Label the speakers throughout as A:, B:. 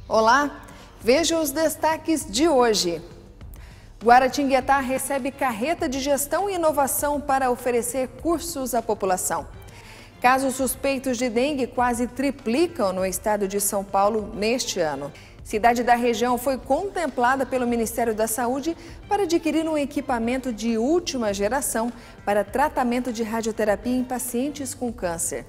A: Olá, veja os destaques de hoje. Guaratinguetá recebe carreta de gestão e inovação para oferecer cursos à população. Casos suspeitos de dengue quase triplicam no estado de São Paulo neste ano. Cidade da região foi contemplada pelo Ministério da Saúde para adquirir um equipamento de última geração para tratamento de radioterapia em pacientes com câncer.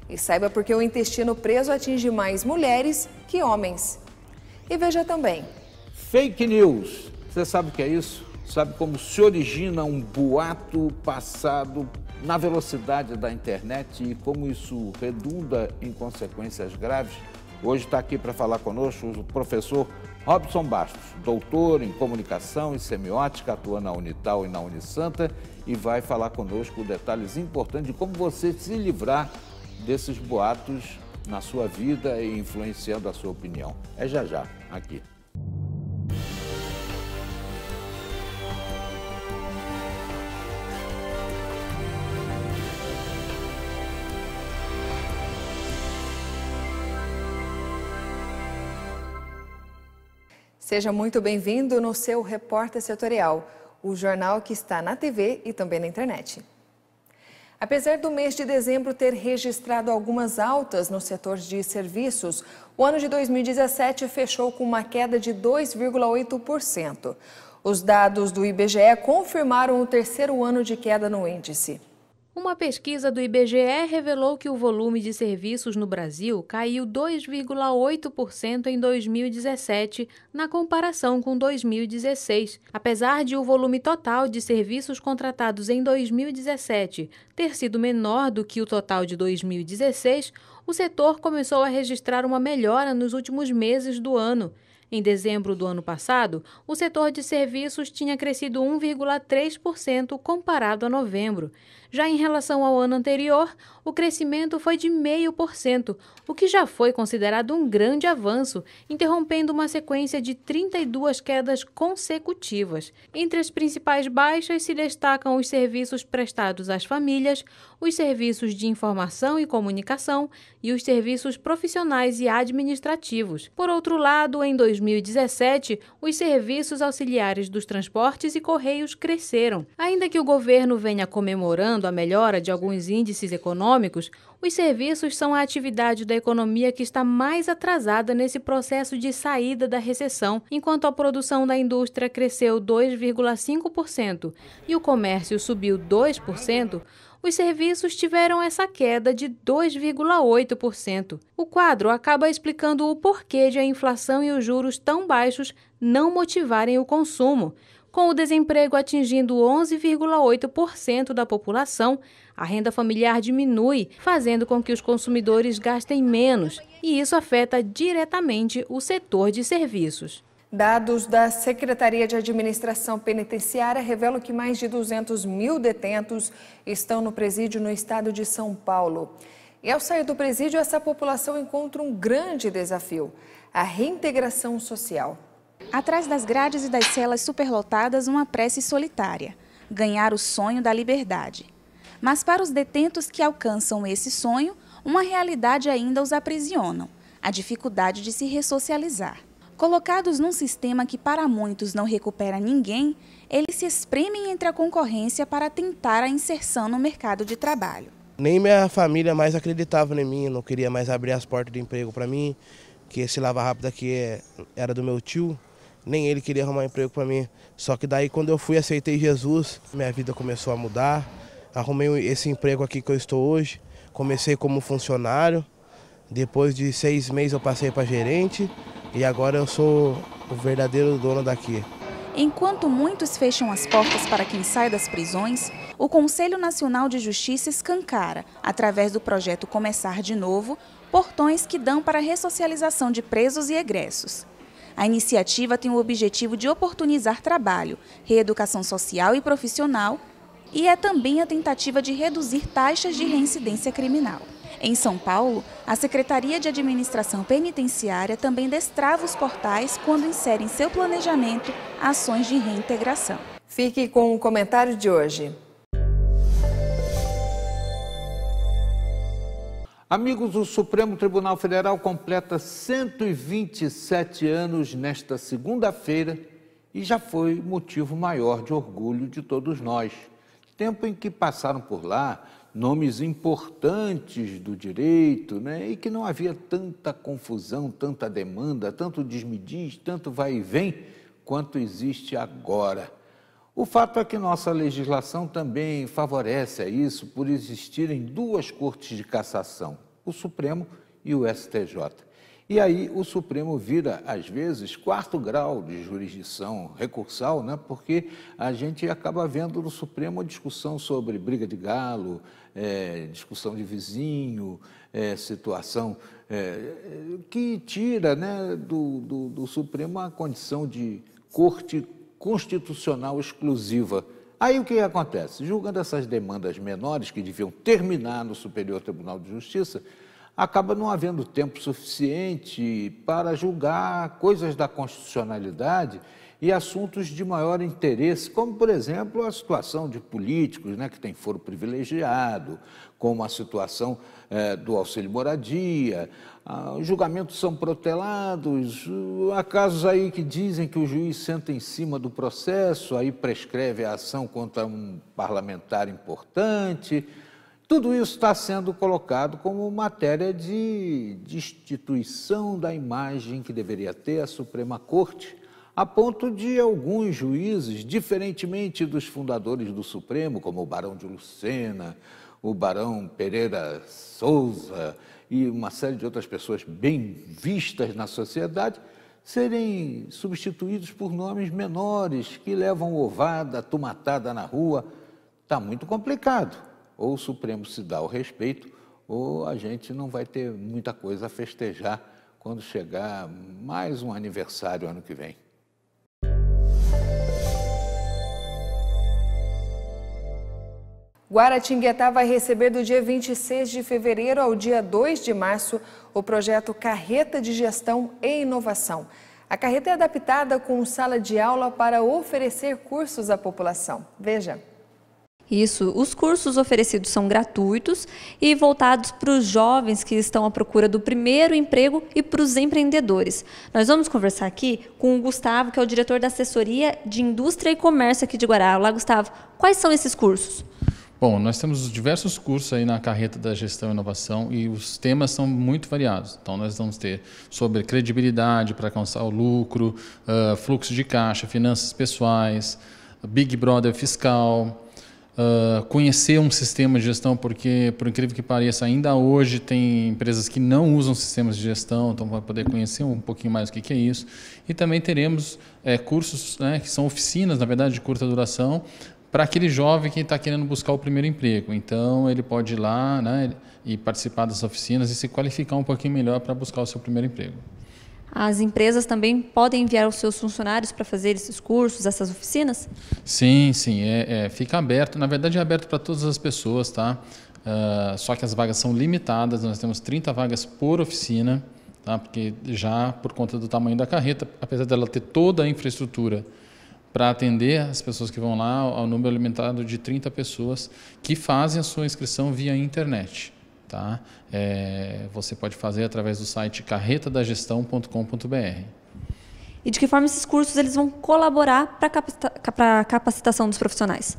A: E saiba por que o intestino preso atinge mais mulheres que homens. E veja também.
B: Fake news. Você sabe o que é isso? Sabe como se origina um boato passado na velocidade da internet e como isso redunda em consequências graves? Hoje está aqui para falar conosco o professor Robson Bastos, doutor em comunicação e semiótica, atua na Unital e na Unisanta, e vai falar conosco detalhes importantes de como você se livrar desses boatos na sua vida e influenciando a sua opinião. É já, aqui.
A: Seja muito bem-vindo no seu Repórter Setorial, o jornal que está na TV e também na internet. Apesar do mês de dezembro ter registrado algumas altas no setor de serviços, o ano de 2017 fechou com uma queda de 2,8%. Os dados do IBGE confirmaram o terceiro ano de queda no índice.
C: Uma pesquisa do IBGE revelou que o volume de serviços no Brasil caiu 2,8% em 2017, na comparação com 2016. Apesar de o volume total de serviços contratados em 2017 ter sido menor do que o total de 2016, o setor começou a registrar uma melhora nos últimos meses do ano. Em dezembro do ano passado, o setor de serviços tinha crescido 1,3% comparado a novembro. Já em relação ao ano anterior, o crescimento foi de 0,5%, o que já foi considerado um grande avanço, interrompendo uma sequência de 32 quedas consecutivas. Entre as principais baixas se destacam os serviços prestados às famílias, os serviços de informação e comunicação e os serviços profissionais e administrativos. Por outro lado, em 2017, os serviços auxiliares dos transportes e correios cresceram. Ainda que o governo venha comemorando a melhora de alguns índices econômicos, os serviços são a atividade da economia que está mais atrasada nesse processo de saída da recessão. Enquanto a produção da indústria cresceu 2,5% e o comércio subiu 2%, os serviços tiveram essa queda de 2,8%. O quadro acaba explicando o porquê de a inflação e os juros tão baixos não motivarem o consumo. Com o desemprego atingindo 11,8% da população, a renda familiar diminui, fazendo com que os consumidores gastem menos, e isso afeta diretamente o setor de serviços.
A: Dados da Secretaria de Administração Penitenciária revelam que mais de 200 mil detentos estão no presídio no estado de São Paulo. E ao sair do presídio, essa população encontra um grande desafio: a reintegração social.
D: Atrás das grades e das celas superlotadas, uma prece solitária: ganhar o sonho da liberdade. Mas para os detentos que alcançam esse sonho, uma realidade ainda os aprisiona: a dificuldade de se ressocializar. Colocados num sistema que para muitos não recupera ninguém, eles se espremem entre a concorrência para tentar a inserção no mercado de trabalho.
E: Nem minha família mais acreditava em mim, não queria mais abrir as portas de emprego para mim, que esse Lava Rápido aqui era do meu tio, nem ele queria arrumar emprego para mim. Só que daí quando eu fui, aceitei Jesus, minha vida começou a mudar, arrumei esse emprego aqui que eu estou hoje, comecei como funcionário, depois de 6 meses eu passei para gerente e agora eu sou o verdadeiro dono daqui.
D: Enquanto muitos fecham as portas para quem sai das prisões, o Conselho Nacional de Justiça escancara, através do projeto Começar de Novo, portões que dão para a ressocialização de presos e egressos. A iniciativa tem o objetivo de oportunizar trabalho, reeducação social e profissional, e é também a tentativa de reduzir taxas de reincidência criminal. Em São Paulo, a Secretaria de Administração Penitenciária também destrava os portais quando insere em seu planejamento ações de reintegração.
A: Fique com o comentário de hoje.
B: Amigos, o Supremo Tribunal Federal completa 127 anos nesta segunda-feira e já foi motivo maior de orgulho de todos nós. Tempo em que passaram por lá nomes importantes do direito, né? E que não havia tanta confusão, tanta demanda, tanto diz-me-diz, tanto vai e vem, quanto existe agora. O fato é que nossa legislação também favorece a isso por existirem duas cortes de cassação, o Supremo e o STJ. E aí o Supremo vira, às vezes, 4º grau de jurisdição recursal, né? Porque a gente acaba vendo no Supremo a discussão sobre briga de galo, discussão de vizinho, situação que tira, né, do Supremo a condição de corte constitucional exclusiva. Aí o que acontece? Julgando essas demandas menores que deviam terminar no Superior Tribunal de Justiça, acaba não havendo tempo suficiente para julgar coisas da constitucionalidade e assuntos de maior interesse, como, por exemplo, a situação de políticos, né, que têm foro privilegiado, como a situação do auxílio moradia. Os julgamentos são protelados, há casos aí que dizem que o juiz senta em cima do processo, aí prescreve a ação contra um parlamentar importante. Tudo isso está sendo colocado como matéria de destituição da imagem que deveria ter a Suprema Corte, a ponto de alguns juízes, diferentemente dos fundadores do Supremo, como o Barão de Lucena, o Barão Pereira Souza e uma série de outras pessoas bem vistas na sociedade, serem substituídos por nomes menores que levam ovada, tomatada na rua. Está muito complicado. Ou o Supremo se dá o respeito, ou a gente não vai ter muita coisa a festejar quando chegar mais um aniversário ano que vem.
A: Guaratinguetá vai receber do dia 26 de fevereiro ao dia 2 de março o projeto Carreta de Gestão e Inovação. A carreta é adaptada com sala de aula para oferecer cursos à população. Veja.
F: Isso, os cursos oferecidos são gratuitos e voltados para os jovens que estão à procura do primeiro emprego e para os empreendedores. Nós vamos conversar aqui com o Gustavo, que é o diretor da Assessoria de Indústria e Comércio aqui de Guará. Olá, Gustavo. Quais são esses cursos?
G: Bom, nós temos diversos cursos aí na carreta da gestão e inovação e os temas são muito variados. Então, nós vamos ter sobre credibilidade para alcançar o lucro, fluxo de caixa, finanças pessoais, Big Brother fiscal, conhecer um sistema de gestão, porque, por incrível que pareça, ainda hoje tem empresas que não usam sistemas de gestão, então vai poder conhecer um pouquinho mais o que é isso. E também teremos cursos, né, que são oficinas, na verdade, de curta duração, para aquele jovem que está querendo buscar o primeiro emprego. Então, ele pode ir lá, né, e participar das oficinas e se qualificar um pouquinho melhor para buscar o seu primeiro emprego.
F: As empresas também podem enviar os seus funcionários para fazer esses cursos, essas oficinas?
G: Sim, sim. Fica aberto. Na verdade, é aberto para todas as pessoas, tá? Só que as vagas são limitadas. Nós temos 30 vagas por oficina, tá? Porque já por conta do tamanho da carreta, apesar dela ter toda a infraestrutura para atender as pessoas que vão lá, ao número limitado de 30 pessoas que fazem a sua inscrição via internet. Tá? Você pode fazer através do site carretadagestão.com.br.
F: E de que forma esses cursos eles vão colaborar para a capacitação dos profissionais?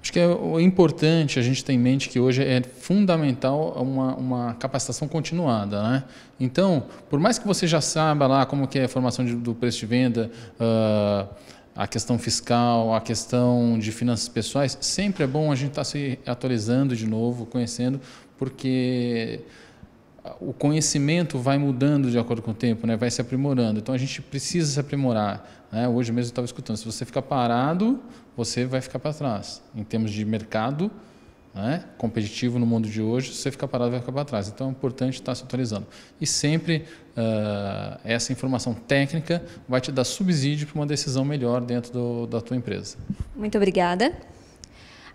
G: Acho que o importante a gente ter em mente que hoje é fundamental uma capacitação continuada, né? Então, por mais que você já saiba lá como que é a formação do preço de venda, a questão fiscal, a questão de finanças pessoais, sempre é bom a gente estar se atualizando de novo, conhecendo, porque o conhecimento vai mudando de acordo com o tempo, né? Vai se aprimorando. Então, a gente precisa se aprimorar, né? Hoje mesmo eu estava escutando, se você ficar parado, você vai ficar para trás. Em termos de mercado, né, competitivo no mundo de hoje, se você ficar parado, vai ficar para trás. Então, é importante estar se atualizando. E sempre essa informação técnica vai te dar subsídio para uma decisão melhor dentro da tua empresa.
F: Muito obrigada.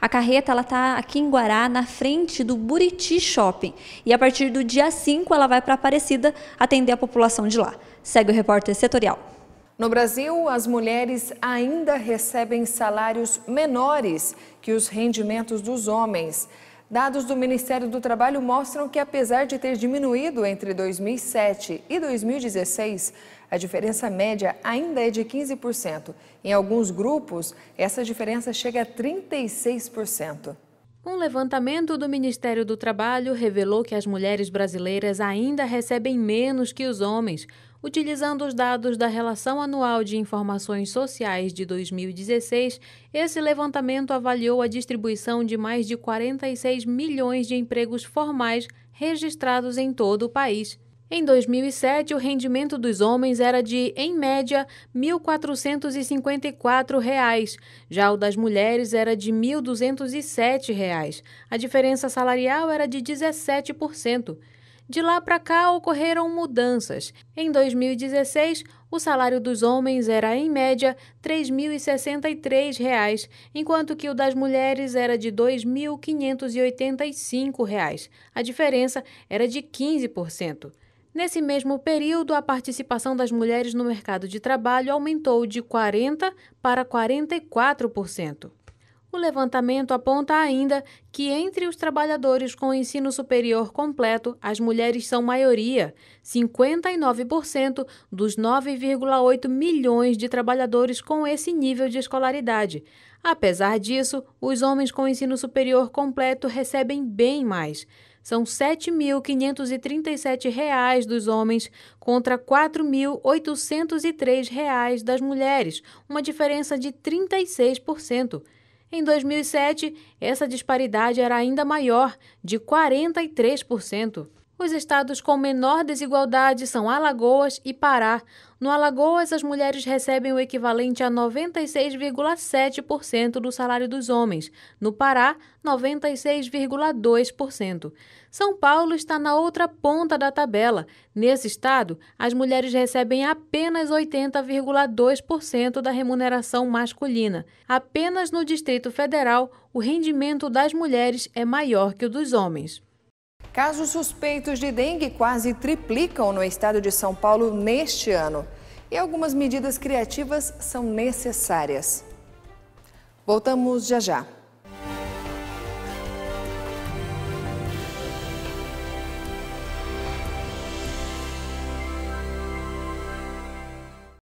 F: A carreta está aqui em Guará, na frente do Buriti Shopping. E a partir do dia 5 ela vai para Aparecida atender a população de lá. Segue o repórter setorial.
A: No Brasil, as mulheres ainda recebem salários menores que os rendimentos dos homens. Dados do Ministério do Trabalho mostram que, apesar de ter diminuído entre 2007 e 2016, a diferença média ainda é de 15%. Em alguns grupos, essa diferença chega a 36%.
C: Um levantamento do Ministério do Trabalho revelou que as mulheres brasileiras ainda recebem menos que os homens. Utilizando os dados da Relação Anual de Informações Sociais de 2016, esse levantamento avaliou a distribuição de mais de 46 milhões de empregos formais registrados em todo o país. Em 2007, o rendimento dos homens era de, em média, R$ 1.454, já o das mulheres era de R$ 1.207. A diferença salarial era de 17%. De lá para cá, ocorreram mudanças. Em 2016, o salário dos homens era, em média, R$ 3.063, enquanto que o das mulheres era de R$ 2.585. A diferença era de 15%. Nesse mesmo período, a participação das mulheres no mercado de trabalho aumentou de 40% para 44%. O levantamento aponta ainda que, entre os trabalhadores com ensino superior completo, as mulheres são maioria, 59% dos 9,8 milhões de trabalhadores com esse nível de escolaridade. Apesar disso, os homens com ensino superior completo recebem bem mais. São R$ 7.537 dos homens contra R$ 4.803 das mulheres, uma diferença de 36%. Em 2007, essa disparidade era ainda maior, de 43%. Os estados com menor desigualdade são Alagoas e Pará. No Alagoas, as mulheres recebem o equivalente a 96,7% do salário dos homens. No Pará, 96,2%. São Paulo está na outra ponta da tabela. Nesse estado, as mulheres recebem apenas 80,2% da remuneração masculina. Apenas no Distrito Federal, o rendimento das mulheres é maior que o dos homens.
A: Casos suspeitos de dengue quase triplicam no estado de São Paulo neste ano. E algumas medidas criativas são necessárias. Voltamos já já.